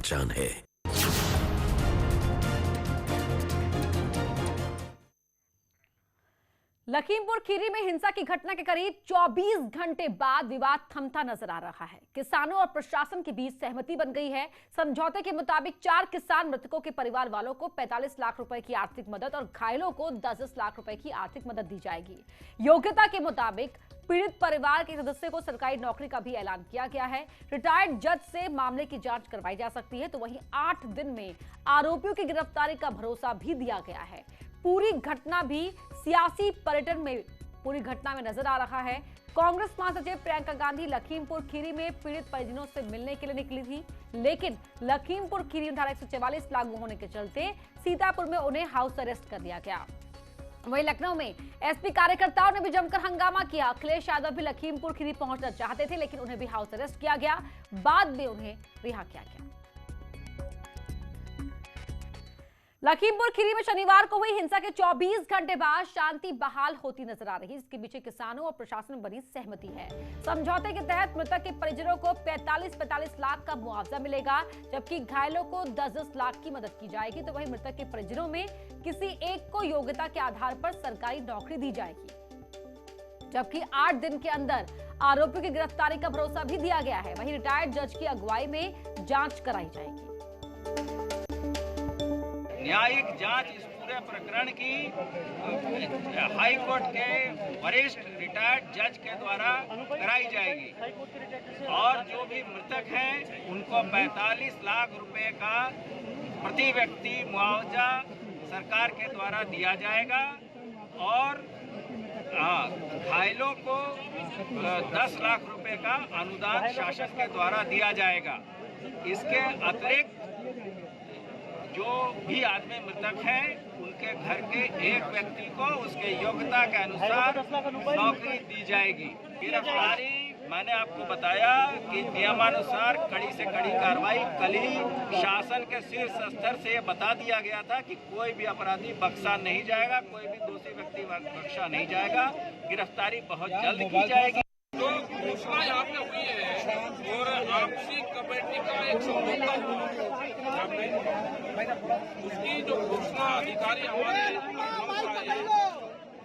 पहचान है। लखीमपुर खीरी में हिंसा की घटना के करीब 24 घंटे बाद विवाद थमता नजर आ रहा है। किसानों और प्रशासन के बीच सहमति बन गई है। समझौते के मुताबिक 4 किसान मृतकों के परिवार वालों को 45 लाख रुपए की आर्थिक मदद और घायलों को 10-10 लाख रुपए की आर्थिक मदद दी जाएगी। योग्यता के मुताबिक पीड़ित परिवार के सदस्य को सरकारी नौकरी का भी ऐलान किया गया है। रिटायर्ड जज से मामले की जांच करवाई जा सकती है, तो वहीं 8 दिन में आरोपियों की गिरफ्तारी का भरोसा भी दिया गया है। पूरी घटना भी सियासी पर्यटन में पूरी घटना में नजर आ रहा है। कांग्रेस महासचिव प्रियंका गांधी लखीमपुर खीरी में पीड़ित परिजनों से मिलने के लिए निकली थी, लेकिन लखीमपुर खीरी में धारा 144 लागू होने के चलते सीतापुर में उन्हें हाउस अरेस्ट कर दिया गया। वहीं लखनऊ में एसपी कार्यकर्ताओं ने भी जमकर हंगामा किया। अखिलेश यादव भी लखीमपुर खीरी पहुंचना चाहते थे, लेकिन उन्हें भी हाउस अरेस्ट किया गया। बाद में उन्हें रिहा किया गया। लखीमपुर खीरी में शनिवार को हुई हिंसा के 24 घंटे बाद शांति बहाल होती नजर आ रही है। इसके पीछे किसानों और प्रशासन में बनी सहमति है। समझौते के तहत मृतक के परिजनों को 45-45 लाख का मुआवजा मिलेगा, जबकि घायलों को 10-10 लाख की मदद की जाएगी। तो वहीं मृतक के परिजनों में किसी एक को योग्यता के आधार पर सरकारी नौकरी दी जाएगी, जबकि 8 दिन के अंदर आरोपियों की गिरफ्तारी का भरोसा भी दिया गया है। वहीं रिटायर्ड जज की अगुवाई में जांच कराई जाएगी। न्यायिक जांच इस पूरे प्रकरण की हाई कोर्ट के वरिष्ठ रिटायर्ड जज के द्वारा कराई जाएगी और जो भी मृतक हैं उनको 45 लाख रुपए का प्रति व्यक्ति मुआवजा सरकार के द्वारा दिया जाएगा और घायलों को 10 लाख रुपए का अनुदान शासन के द्वारा दिया जाएगा। इसके अतिरिक्त जो भी आदमी मृतक हैं उनके घर के एक व्यक्ति को उसके योग्यता के अनुसार नौकरी दी जाएगी। गिरफ्तारी मैंने आपको बताया कि नियमानुसार कड़ी से कड़ी कार्रवाई कल ही शासन के शीर्ष स्तर से बता दिया गया था कि कोई भी अपराधी बख्शा नहीं जाएगा, कोई भी दोषी व्यक्ति बख्शा नहीं जाएगा। गिरफ्तारी बहुत जल्द की जाएगी। जो घोषणा यहाँ पे हुई है और आपसी कमेटी का एक समझौता हुआ उसकी जो घोषणा अधिकारी हमारे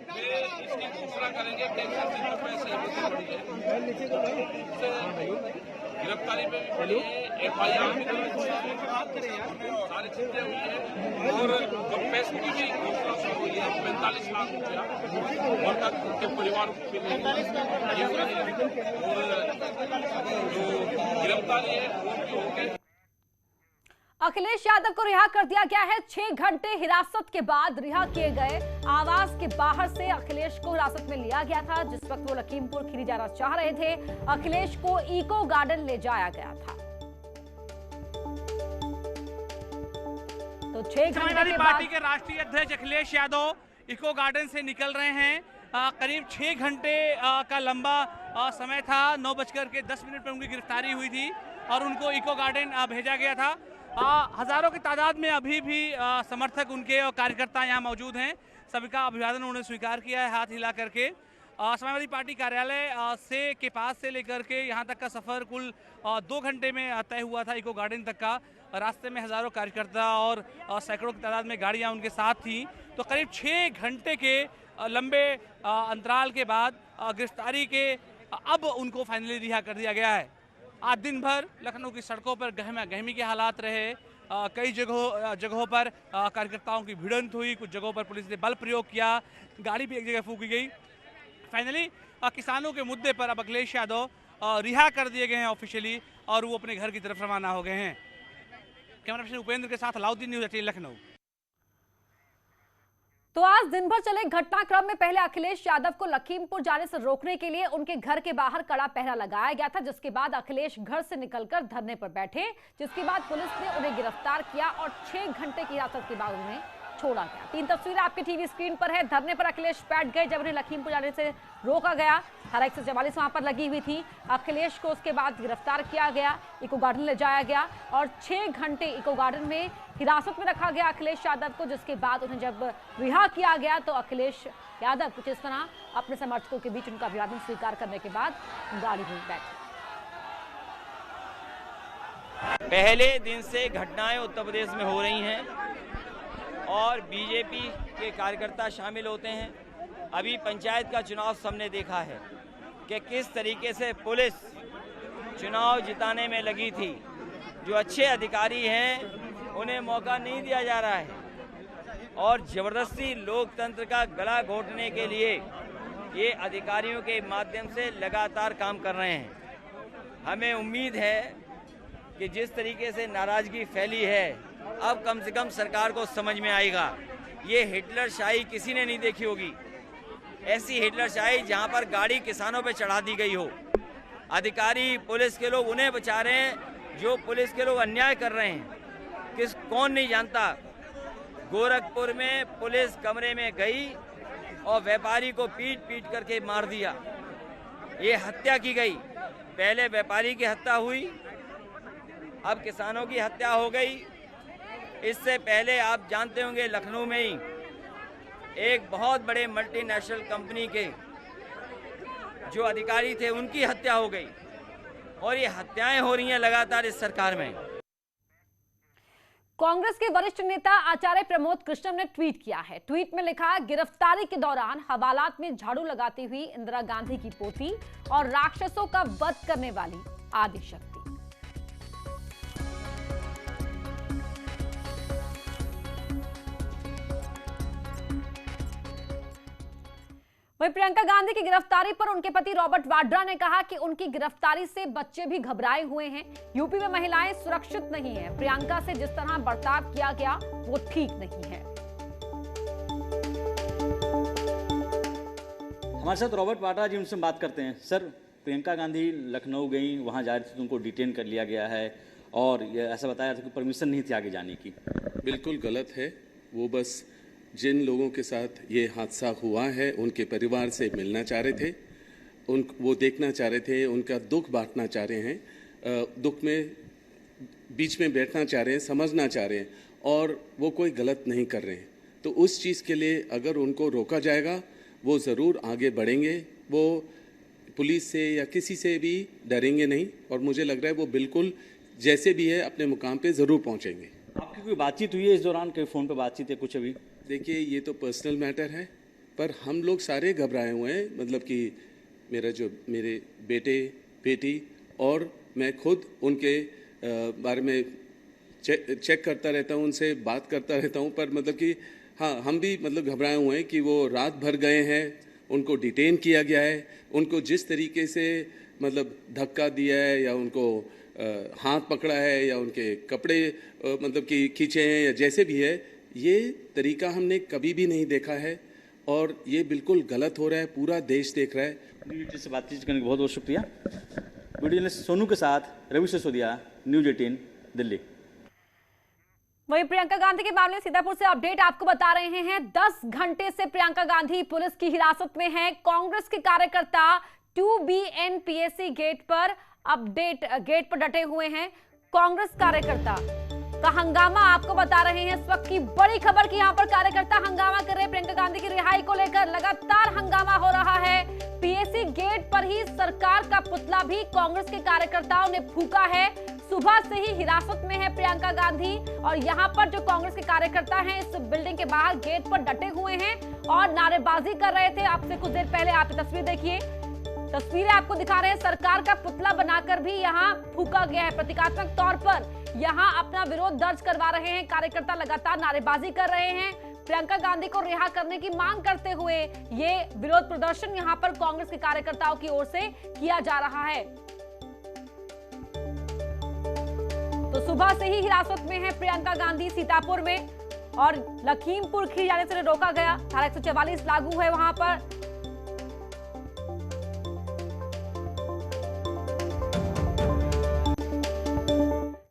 वे इसकी घोषणा करेंगे कि गिरफ्तारी में भी पड़ी है, FIR भी सारी चीजें हुई है और जो पैसे की भी घोषणा हुई है 45 लाख रुपया मृतक के परिवार को मिलेगी और जो गिरफ्तारी है वो भी होंगे। अखिलेश यादव को रिहा कर दिया गया है। 6 घंटे हिरासत के बाद रिहा किए गए। आवास के बाहर से अखिलेश को हिरासत में लिया गया था जिस वक्त वो लखीमपुर खीरी जाना चाह रहे थे। अखिलेश को इको गार्डन ले जाया गया था। तो 6 घंटे के बाद पार्टी के राष्ट्रीय अध्यक्ष अखिलेश यादव इको गार्डन से निकल रहे हैं। करीब 6 घंटे का लंबा समय था। 9:10 पर उनकी गिरफ्तारी हुई थी और उनको इको गार्डन भेजा गया था। हजारों की तादाद में अभी भी समर्थक उनके और कार्यकर्ता यहाँ मौजूद हैं। सभी का अभिवादन उन्होंने स्वीकार किया है हाथ हिला करके। समाजवादी पार्टी कार्यालय के पास से लेकर के यहाँ तक का सफर कुल 2 घंटे में तय हुआ था इको गार्डन तक का। रास्ते में हजारों कार्यकर्ता और सैकड़ों की तादाद में गाड़ियाँ उनके साथ थीं। तो करीब 6 घंटे के लंबे अंतराल के बाद गिरफ्तारी के अब उनको फाइनली रिहा कर दिया गया है। आज दिन भर लखनऊ की सड़कों पर गहमा गहमी के हालात रहे। कई जगहों पर कार्यकर्ताओं की भिड़ंत हुई, कुछ जगहों पर पुलिस ने बल प्रयोग किया, गाड़ी भी एक जगह फूकी गई। फाइनली किसानों के मुद्दे पर अब अखिलेश यादव रिहा कर दिए गए हैं ऑफिशियली और वो अपने घर की तरफ रवाना हो गए हैं। कैमरा पर्सन उपेंद्र के साथ अलाउद्दीन, न्यूज़ 18 लखनऊ। तो आज दिन भर चले घटनाक्रम में पहले अखिलेश यादव को लखीमपुर जाने से रोकने के लिए उनके घर के बाहर कड़ा पहरा लगाया गया था, जिसके बाद अखिलेश घर से निकलकर धरने पर बैठे, जिसके बाद पुलिस ने उन्हें गिरफ्तार किया और 6 घंटे की हिरासत के बाद उन्हें छोड़ा गया। 3 तस्वीरें आपके टीवी स्क्रीन पर है। धरने पर अखिलेश बैठ गए जब उन्हें लखीमपुर जाने से रोका गया। धारा 144 वहां पर लगी हुई थी। अखिलेश को उसके बाद गिरफ्तार किया गया, इको गार्डन ले जाया गया और 6 घंटे इको गार्डन में हिरासत में रखा गया अखिलेश यादव को, जिसके बाद उन्हें जब रिहा किया गया तो अखिलेश यादव कुछ इस तरह अपने समर्थकों के बीच उनका अभिवादन स्वीकार करने के बाद गाड़ी में बैठे। पहले दिन से घटनाएं उत्तर प्रदेश में हो रही हैं और बीजेपी के कार्यकर्ता शामिल होते हैं। अभी पंचायत का चुनाव सबने देखा है कि किस तरीके से पुलिस चुनाव जिताने में लगी थी। जो अच्छे अधिकारी हैं उन्हें मौका नहीं दिया जा रहा है और ज़बरदस्ती लोकतंत्र का गला घोटने के लिए ये अधिकारियों के माध्यम से लगातार काम कर रहे हैं। हमें उम्मीद है कि जिस तरीके से नाराज़गी फैली है अब कम से कम सरकार को समझ में आएगा। ये हिटलरशाही किसी ने नहीं देखी होगी, ऐसी हिटलरशाही जहां पर गाड़ी किसानों पे चढ़ा दी गई हो। अधिकारी पुलिस के लोग उन्हें बचा रहे हैं जो पुलिस के लोग अन्याय कर रहे हैं। कौन नहीं जानता, गोरखपुर में पुलिस कमरे में गई और व्यापारी को पीट पीट करके मार दिया। ये हत्या की गई। पहले व्यापारी की हत्या हुई, अब किसानों की हत्या हो गई। इससे पहले आप जानते होंगे लखनऊ में ही एक बहुत बड़े मल्टीनेशनल कंपनी के जो अधिकारी थे उनकी हत्या हो गई और ये हत्याएं हो रही हैं लगातार इस सरकार में। कांग्रेस के वरिष्ठ नेता आचार्य प्रमोद कृष्णम ने ट्वीट किया है। ट्वीट में लिखा, गिरफ्तारी के दौरान हवालात में झाड़ू लगाती हुई इंदिरा गांधी की पोती और राक्षसों का वध करने वाली आदि शक्ति। वहीं प्रियंका गांधी की गिरफ्तारी पर उनके पति रॉबर्ट वाड्रा ने कहा कि उनकी गिरफ्तारी से बच्चे भी घबराए हुए हैं। यूपी में महिलाएं सुरक्षित नहीं हैं। प्रियंका से जिस तरह बर्ताव किया गया वो ठीक नहीं है। हमारे साथ रॉबर्ट वाड्रा जी, उनसे बात करते हैं। सर, प्रियंका गांधी लखनऊ गई, वहां जा रही थी, उनको डिटेन कर लिया गया है और ऐसा बताया था कि परमिशन नहीं थी आगे जाने की। बिल्कुल गलत है। वो बस जिन लोगों के साथ ये हादसा हुआ है उनके परिवार से मिलना चाह रहे थे, वो देखना चाह रहे थे, उनका दुख बांटना चाह रहे हैं, दुख में बीच में बैठना चाह रहे हैं, समझना चाह रहे हैं और वो कोई गलत नहीं कर रहे हैं। तो उस चीज़ के लिए अगर उनको रोका जाएगा वो ज़रूर आगे बढ़ेंगे। वो पुलिस से या किसी से भी डरेंगे नहीं और मुझे लग रहा है वो बिल्कुल जैसे भी है अपने मुकाम पे ज़रूर पहुँचेंगे। आपकी कोई बातचीत हुई है इस दौरान? कहीं फ़ोन पे बातचीत है कुछ अभी? देखिए, ये तो पर्सनल मैटर है, पर हम लोग सारे घबराए हुए हैं। मतलब कि मेरे बेटे बेटी और मैं खुद उनके बारे में चेक करता रहता हूँ, उनसे बात करता रहता हूँ। पर मतलब कि हाँ, हम भी मतलब घबराए हुए हैं कि वो रात भर गए हैं, उनको डिटेन किया गया है, उनको जिस तरीके से मतलब धक्का दिया है या उनको हाथ पकड़ा है या उनके कपड़े मतलब कि खींचे हैं या जैसे भी है, ये तरीका हमने कभी भी नहीं देखा है और ये बिल्कुल गलत हो रहा है। पूरा देश देख रहा है। न्यूज़ से बातचीत करने का बहुत बहुत शुक्रिया। वीडियो जर्नलिस्ट सोनू के साथ रवि सिसोदिया, न्यूज़ 18 दिल्ली। वहीं प्रियंका गांधी के मामले में सीतापुर से अपडेट आपको बता रहे हैं। 10 घंटे से प्रियंका गांधी पुलिस की हिरासत में है। कांग्रेस के कार्यकर्ता 2BN PSC गेट पर डटे हुए हैं। कांग्रेस कार्यकर्ता का हंगामा आपको बता रहे हैं। इस वक्त की बड़ी खबर कि यहाँ पर कार्यकर्ता हंगामा कर रहे हैं। प्रियंका गांधी की रिहाई को लेकर लगातार हंगामा हो रहा है। PSC गेट पर ही सरकार का पुतला भी कांग्रेस के कार्यकर्ताओं ने फूंका है। सुबह से ही हिरासत में है प्रियंका गांधी और यहाँ पर जो कांग्रेस के कार्यकर्ता हैं इस बिल्डिंग के बाहर गेट पर डटे हुए हैं और नारेबाजी कर रहे थे। आपसे कुछ देर पहले आप तस्वीर देखिए, तस्वीरें आपको दिखा रहे हैं। सरकार का पुतला बनाकर भी यहाँ फूंका गया है। प्रतीकात्मक तौर पर यहाँ अपना विरोध दर्ज करवा रहे हैं कार्यकर्ता, लगातार नारेबाजी कर रहे हैं। प्रियंका गांधी को रिहा करने की मांग करते हुए ये विरोध प्रदर्शन यहाँ पर कांग्रेस के कार्यकर्ताओं की ओर से किया जा रहा है। तो सुबह से ही हिरासत में है प्रियंका गांधी सीतापुर में और लखीमपुर खीरी जाने से रोका गया। धारा 144 लागू है वहां पर।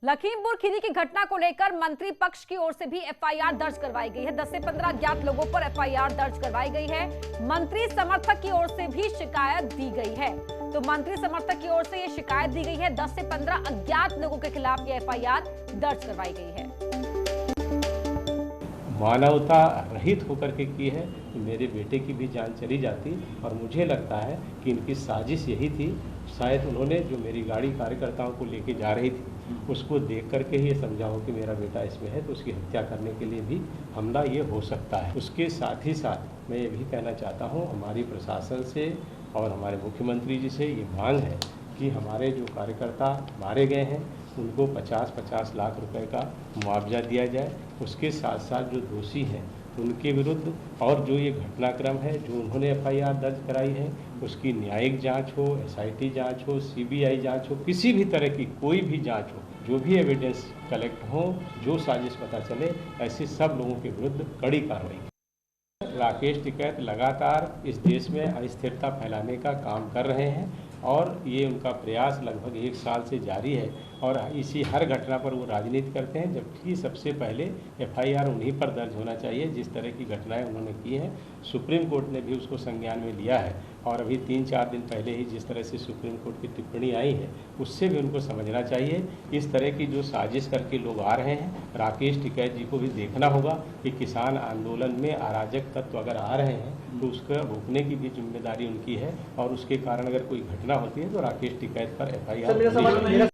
लखीमपुर खीरी की घटना को लेकर मंत्री पक्ष की ओर से भी FIR दर्ज करवाई गई है। 10 से 15 अज्ञात लोगों पर FIR दर्ज करवाई गई है। मंत्री समर्थक की ओर से भी शिकायत दी गई है। तो मंत्री समर्थक की ओर से ये शिकायत दी गई है। 10 से 15 अज्ञात लोगों के खिलाफ ये FIR दर्ज करवाई गई है। मानवता रहित होकर के की है तो मेरे बेटे की भी जान चली जाती। और मुझे लगता है कि इनकी साजिश यही थी, शायद उन्होंने जो मेरी गाड़ी कार्यकर्ताओं को लेके जा रही थी उसको देख करके ही ये समझा हो कि मेरा बेटा इसमें है, तो उसकी हत्या करने के लिए भी हमला ये हो सकता है। उसके साथ ही साथ मैं ये भी कहना चाहता हूँ, हमारी प्रशासन से और हमारे मुख्यमंत्री जी से ये मांग है कि हमारे जो कार्यकर्ता मारे गए हैं उनको 50-50 लाख रुपए का मुआवजा दिया जाए। उसके साथ साथ जो दोषी हैं उनके विरुद्ध और जो ये घटनाक्रम है जो उन्होंने FIR दर्ज कराई है उसकी न्यायिक जांच हो, SIT जांच हो, CBI जांच हो, किसी भी तरह की कोई भी जांच हो, जो भी एविडेंस कलेक्ट हो, जो साजिश पता चले, ऐसे सब लोगों के विरुद्ध कड़ी कार्रवाई। राकेश टिकैत लगातार इस देश में अस्थिरता फैलाने का काम कर रहे हैं और ये उनका प्रयास लगभग 1 साल से जारी है और इसी हर घटना पर वो राजनीति करते हैं, जबकि सबसे पहले FIR उन्हीं पर दर्ज होना चाहिए जिस तरह की घटनाएं उन्होंने की हैं। सुप्रीम कोर्ट ने भी उसको संज्ञान में लिया है और अभी 3-4 दिन पहले ही जिस तरह से सुप्रीम कोर्ट की टिप्पणी आई है उससे भी उनको समझना चाहिए। इस तरह की जो साजिश करके लोग आ रहे हैं, राकेश टिकैत जी को भी देखना होगा कि किसान आंदोलन में अराजक तत्व अगर आ रहे हैं तो उसका रोकने की भी जिम्मेदारी उनकी है और उसके कारण अगर कोई घटना होती है तो राकेश टिकैत पर FIR।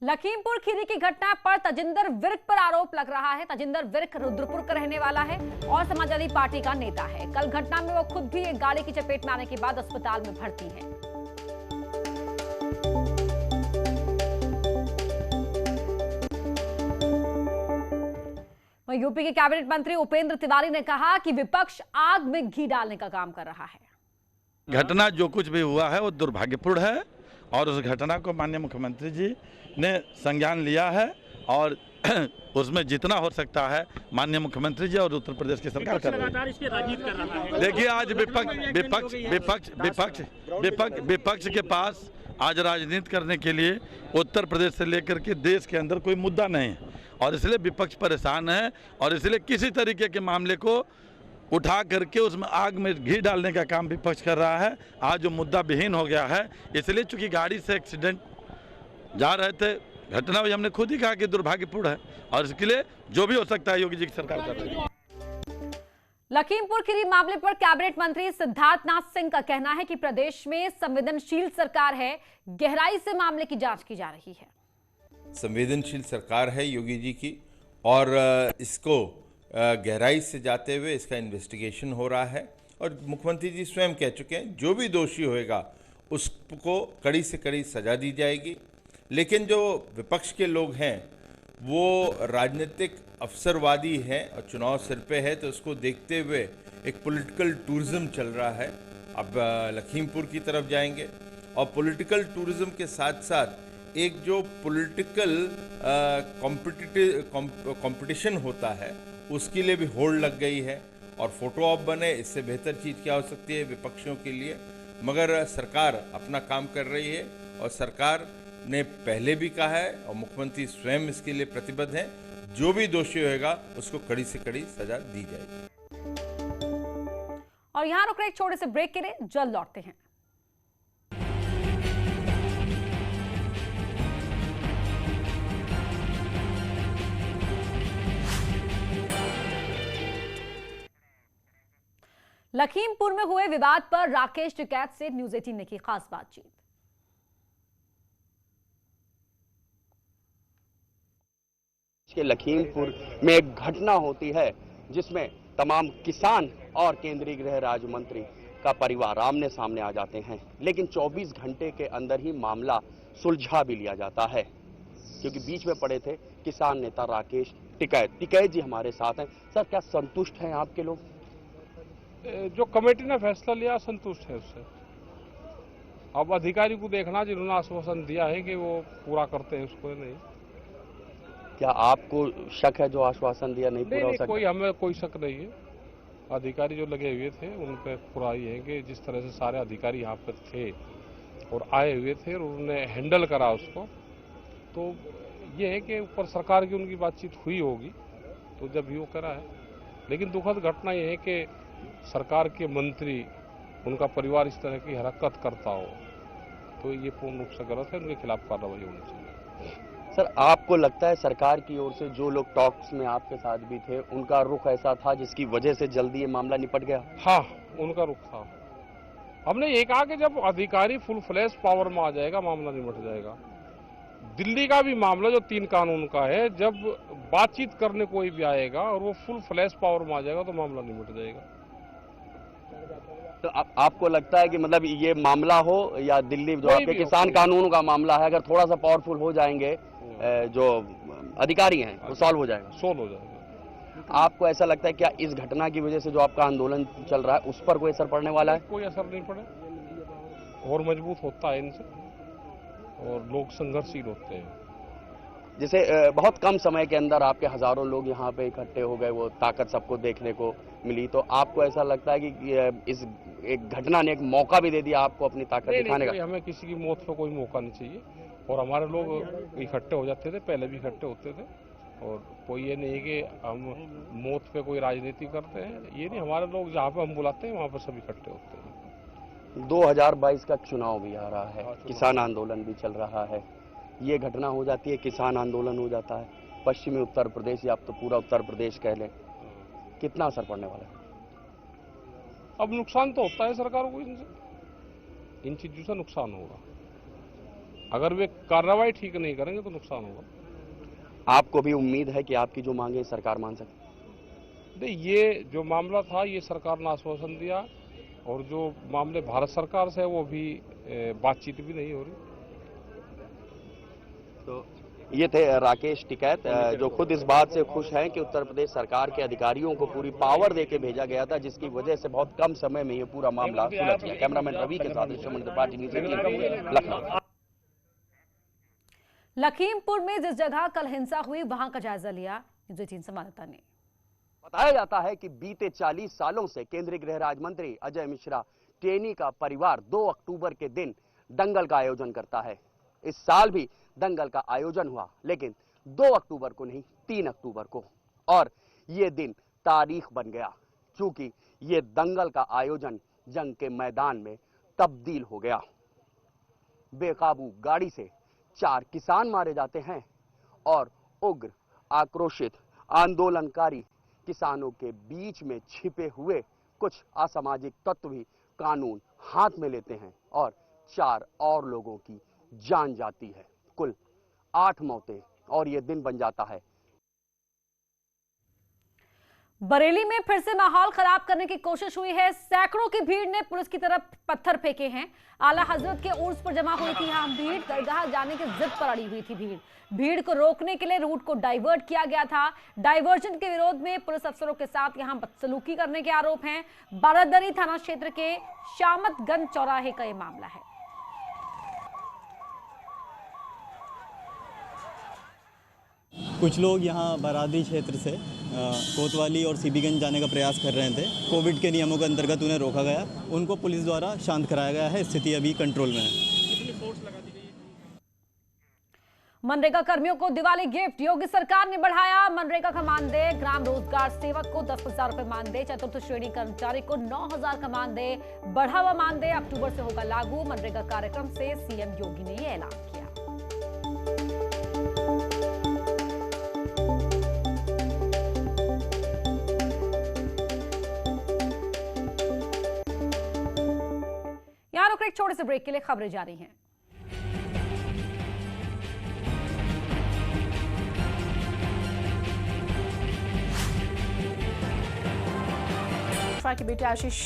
लखीमपुर खीरी की घटना पर तजिंदर विर्क पर आरोप लग रहा है। तजिंदर विर्क रुद्रपुर का रहने वाला है और समाजवादी पार्टी का नेता है। कल घटना में वो खुद भी एक गाड़ी की चपेट में आने के बाद अस्पताल में भर्ती है। वहीं यूपी के कैबिनेट मंत्री उपेंद्र तिवारी ने कहा कि विपक्ष आग में घी डालने का काम कर रहा है। घटना जो कुछ भी हुआ है वो दुर्भाग्यपूर्ण है और उस घटना को माननीय मुख्यमंत्री जी ने संज्ञान लिया है और उसमें जितना हो सकता है माननीय मुख्यमंत्री जी और उत्तर प्रदेश की सरकार कर रही है। देखिए आज विपक्ष के पास आज राजनीति करने के लिए उत्तर प्रदेश से लेकर के देश के अंदर कोई मुद्दा नहीं है और इसलिए विपक्ष परेशान है और इसलिए किसी तरीके के मामले को उठा करके उसमें आग में घी डालने का काम विपक्ष कर रहा है। आज जो मुद्दा विहीन हो गया है, इसलिए चूंकि गाड़ी से एक्सीडेंट जा रहे थे, घटना हुई, हमने खुद ही कहा कि दुर्भाग्यपूर्ण है और इसके लिए जो भी हो सकता है योगी जी की सरकार कर रही है। लखीमपुर खीरी मामले पर कैबिनेट मंत्री सिद्धार्थनाथ सिंह का कहना है कि प्रदेश में संवेदनशील सरकार है, गहराई से मामले की जांच की जा रही है। संवेदनशील सरकार है योगी जी की और इसको गहराई से जाते हुए इसका इन्वेस्टिगेशन हो रहा है और मुख्यमंत्री जी स्वयं कह चुके हैं जो भी दोषी होएगा उसको कड़ी से कड़ी सजा दी जाएगी। लेकिन जो विपक्ष के लोग हैं वो राजनीतिक अवसरवादी हैं और चुनाव सिर पे है, तो उसको देखते हुए एक पॉलिटिकल टूरिज्म चल रहा है। अब लखीमपुर की तरफ जाएंगे और पॉलिटिकल टूरिज्म के साथ साथ एक जो पॉलिटिकल कंपटीशन होता है उसके लिए भी होड़ लग गई है और फोटो ऑप बने, इससे बेहतर चीज़ क्या हो सकती है विपक्षियों के लिए। मगर सरकार अपना काम कर रही है और सरकार ने पहले भी कहा है और मुख्यमंत्री स्वयं इसके लिए प्रतिबद्ध हैं, जो भी दोषी होएगा उसको कड़ी से कड़ी सजा दी जाएगी। और यहाँ रुक रहे एक छोटे से ब्रेक के लिए, जल्द लौटते हैं। लखीमपुर में हुए विवाद पर राकेश टिकैत से न्यूज 18 ने की खास बातचीत। के लखीमपुर में एक घटना होती है जिसमें तमाम किसान और केंद्रीय गृह राज्य मंत्री का परिवार आमने सामने आ जाते हैं, लेकिन 24 घंटे के अंदर ही मामला सुलझा भी लिया जाता है क्योंकि बीच में पड़े थे किसान नेता राकेश टिकैत। टिकैत जी हमारे साथ हैं। सर, क्या संतुष्ट हैं आपके लोग? जो कमेटी ने फैसला लिया संतुष्ट है उससे। अब अधिकारी को देखना, जिन्होंने आश्वासन दिया है कि वो पूरा करते हैं उसको नहीं। क्या आपको शक है जो आश्वासन दिया नहीं पूरा हो सकता? कोई हमें कोई शक नहीं है। अधिकारी जो लगे हुए थे उन पर पूरा ये है कि जिस तरह से सारे अधिकारी यहाँ पर थे और आए हुए थे और उन्होंने हैंडल करा उसको, तो ये है कि ऊपर सरकार की उनकी बातचीत हुई होगी तो जब भी वो करा है। लेकिन दुखद घटना ये है कि सरकार के मंत्री, उनका परिवार इस तरह की हरकत करता हो तो ये पूर्ण रूप से गलत है, उनके खिलाफ कार्रवाई होनी चाहिए। सर, आपको लगता है सरकार की ओर से जो लोग टॉक्स में आपके साथ भी थे, उनका रुख ऐसा था जिसकी वजह से जल्दी ये मामला निपट गया? हाँ, उनका रुख था। हमने ये कहा कि जब अधिकारी फुल फ्लैश पावर में आ जाएगा, मामला निपट जाएगा। दिल्ली का भी मामला जो 3 कानून का है, जब बातचीत करने कोई भी आएगा और वो फुल फ्लैश पावर में आ जाएगा तो मामला निपट जाएगा। तो आपको लगता है कि मतलब ये मामला हो या दिल्ली जो आपके किसान कानून का मामला है, अगर थोड़ा सा पावरफुल हो जाएंगे जो अधिकारी हैं, वो सॉल्व हो जाएगा? सॉल्व हो जाएगा। आपको ऐसा लगता है क्या इस घटना की वजह से जो आपका आंदोलन चल रहा है उस पर कोई असर पड़ने वाला है? कोई असर नहीं पड़े, और मजबूत होता है इनसे, और लोग संघर्षशील होते हैं। जैसे बहुत कम समय के अंदर आपके हजारों लोग यहाँ पे इकट्ठे हो गए, वो ताकत सबको देखने को मिली, तो आपको ऐसा लगता है कि इस एक घटना ने एक मौका भी दे दिया आपको अपनी ताकत दिखाने का? हमें किसी की मौत पे कोई मौका नहीं चाहिए, और हमारे लोग इकट्ठे हो जाते थे, पहले भी इकट्ठे होते थे, और कोई ये नहीं कि हम मौत पे कोई राजनीति करते हैं, ये नहीं। हमारे लोग जहाँ पे हम बुलाते हैं वहाँ पर सब इकट्ठे होते हैं। 2022 का चुनाव भी आ रहा है, किसान आंदोलन भी चल रहा है, ये घटना हो जाती है, किसान आंदोलन हो जाता है, पश्चिमी उत्तर प्रदेश या आप तो पूरा उत्तर प्रदेश कह लें, कितना असर पड़ने वाला है? अब नुकसान तो होता है सरकार को, इनसे, इन चीजों से नुकसान होगा। अगर वे कार्रवाई ठीक नहीं करेंगे तो नुकसान होगा। आपको भी उम्मीद है कि आपकी जो मांगे सरकार मान सके? ये जो मामला था, ये सरकार ने आश्वासन दिया, और जो मामले भारत सरकार से है वो भी बातचीत भी नहीं हो रही। तो ये थे राकेश टिकैत, जो खुद इस बात से खुश हैं कि उत्तर प्रदेश सरकार के अधिकारियों को पूरी पावर देके भेजा गया था, जिसकी वजह से बहुत कम समय में ये पूरा मामला सुलझ गया। कैमरामैन रवि के साथ त्रिपाठी, न्यूज़ 18 लखनऊ। लखीमपुर में जिस जगह कल हिंसा हुई, वहां का जायजा लिया न्यूज़ 18 संवाददाता ने। बताया जाता है कि बीते 40 सालों से केंद्रीय गृह राज्य मंत्री अजय मिश्रा टेनी का परिवार 2 अक्टूबर के दिन दंगल का आयोजन करता है। इस साल भी दंगल का आयोजन हुआ, लेकिन 2 अक्टूबर को नहीं, 3 अक्टूबर को, और ये दिन तारीख बन गया, क्योंकि ये दंगल का आयोजन जंग के मैदान में तब्दील हो गया। बेकाबू गाड़ी से 4 किसान मारे जाते हैं, और उग्र आक्रोशित आंदोलनकारी किसानों के बीच में छिपे हुए कुछ असामाजिक तत्व भी कानून हाथ में लेते हैं, और 4 और लोगों की जान जाती है। कुल 8 मौतें, और यह दिन बन जाता है। बरेली में फिर से माहौल खराब करने की कोशिश हुई है। सैकड़ों की भीड़ ने पुलिस की तरफ पत्थर फेंके हैं। आला हजरत के उर्स पर जमा हुई थी यहाँ भीड़, दरगाह जाने की जिद पर अड़ी हुई थी भीड़ को रोकने के लिए रूट को डाइवर्ट किया गया था। डाइवर्जन के विरोध में पुलिस अफसरों के साथ यहाँ बदसलूकी करने के आरोप हैं। बारादरी थाना क्षेत्र के शामतगंज चौराहे का ये मामला है। कुछ लोग यहाँ बारादी क्षेत्र से कोतवाली और सीबीगंज जाने का प्रयास कर रहे थे। कोविड के नियमों के अंतर्गत उन्हें रोका गया, उनको पुलिस द्वारा शांत कराया गया है। स्थिति अभी कंट्रोल में है। कितनी फोर्स लगा दी गई है? मनरेगा कर्मियों को दिवाली गिफ्ट, योगी सरकार ने बढ़ाया मनरेगा का मानदेय। ग्राम रोजगार सेवक को 10,000 रुपए मानदेय, चतुर्थ श्रेणी कर्मचारी को 9,000 का मानदेय। बढ़ा हुआ मानदेय अक्टूबर से होगा लागू। मनरेगा कार्यक्रम से सीएम योगी ने यह ऐलान किया। यहां रुक एक छोटे से ब्रेक के लिए खबरें जारी हैं। के बेटे आशीष